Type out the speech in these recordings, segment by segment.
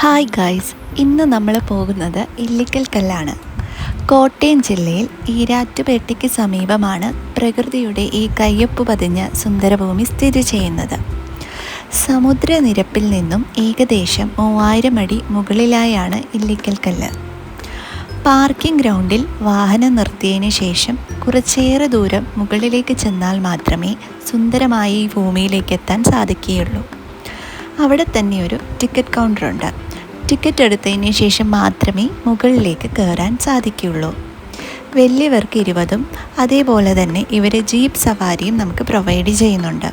Hi guys, ഇന്ന് നമ്മൾ പോകുന്നത് ഇല്ലിക്കൽ കല്ലാണ്. കോട്ടയം ജില്ലയിൽ ഈരാറ്റുപേട്ടയ്ക്ക് സമീപമാണ് പ്രകൃതിയുടെ ഈ കയ്യൊപ്പ് പതിഞ്ഞ സുന്ദരഭൂമി സ്ഥിതി ചെയ്യുന്നത്. സമുദ്രനിരപ്പിൽ നിന്നും ഏകദേശം 3000 അടി മുകളിലായാണ് ഇല്ലിക്കൽ കല്ല്. പാർക്കിംഗ് ഗ്രൗണ്ടിൽ വാഹനം നിർത്തിയതിന് ശേഷം കുറച്ചേറെ ദൂരം മുകളിലേക്ക് ചെന്നാൽ മാത്രമേ സുന്ദരമായ ഈ ഭൂമിയിലേക്ക് എത്താൻ സാധിക്കുകയുള്ളൂ. അവിടെ തന്നെ ഒരു ടിക്കറ്റ് കൗണ്ടറുണ്ട്. ടിക്കറ്റ് എടുത്തതിന് ശേഷം മാത്രമേ മുകളിലേക്ക് കയറാൻ സാധിക്കുകയുള്ളൂ. വലിയവർക്ക് 20ഉം അതേപോലെ തന്നെ ഇവർ ജീപ്പ് സവാരിയും നമുക്ക് പ്രൊവൈഡ് ചെയ്യുന്നുണ്ട്.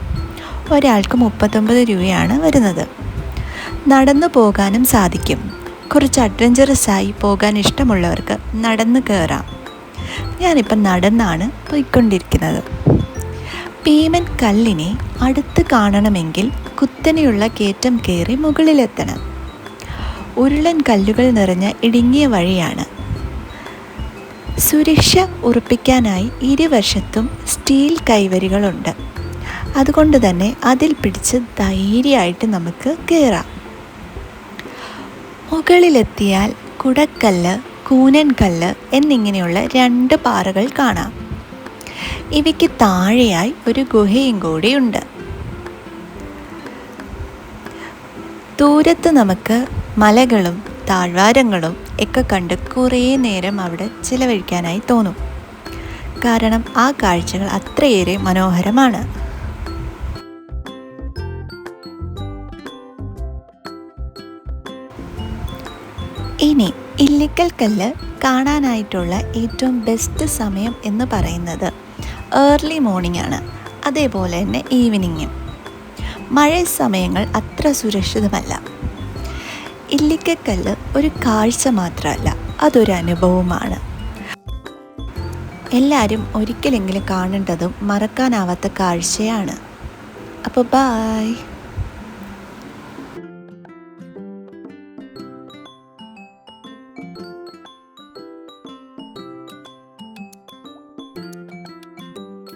ഒരാൾക്ക് 39 രൂപയാണ് വരുന്നത്. നടന്നു പോകാനും സാധിക്കും. കുറച്ച് അഡ്വഞ്ചറസായി പോകാൻ ഇഷ്ടമുള്ളവർക്ക് നടന്ന് കയറാം. ഞാനിപ്പം നടന്നാണ് പോയിക്കൊണ്ടിരിക്കുന്നത്. ഭീമൻ കല്ലിനെ അടുത്ത് കാണണമെങ്കിൽ കുത്തനെയുള്ള കയറ്റം കയറി മുകളിലെത്തണം. ഉരുളൻ കല്ലുകൾ നിറഞ്ഞ ഇടുങ്ങിയ വഴിയാണ്. സുരക്ഷ ഉറപ്പിക്കാനായി ഇരുവശത്തും സ്റ്റീൽ കൈവരികളുണ്ട്. അതുകൊണ്ട് തന്നെ അതിൽ പിടിച്ച് ധൈര്യമായിട്ട് നമുക്ക് കയറാം. മുകളിലെത്തിയാൽ കുടക്കല്ല്, കൂനൻ കല്ല് എന്നിങ്ങനെയുള്ള 2 പാറകൾ കാണാം. ഇവയ്ക്ക് താഴെയായി ഒരു ഗുഹയും കൂടിയുണ്ട്. ദൂരത്ത് നമുക്ക് മലകളും താഴ്വാരങ്ങളും ഒക്കെ കണ്ട് കുറേ നേരം അവിടെ ചിലവഴിക്കാനായി തോന്നും. കാരണം ആ കാഴ്ചകൾ അത്രയേറെ മനോഹരമാണ്. ഇനി ഇല്ലിക്കൽ കല്ല് കാണാനായിട്ടുള്ള ഏറ്റവും ബെസ്റ്റ് സമയം എന്ന് പറയുന്നത് ഏർലി മോർണിംഗ് ആണ്. അതേപോലെ തന്നെ ഈവനിങ്ങും. മഴ സമയങ്ങൾ അത്ര സുരക്ഷിതമല്ല. ഇല്ലിക്കൽ ഒരു കാഴ്ച മാത്രമല്ല, അതൊരു അനുഭവമാണ്. എല്ലാവരും ഒരിക്കലെങ്കിലും കാണേണ്ടതും മറക്കാനാവാത്ത കാഴ്ചയാണ്. അപ്പോൾ ബായ്.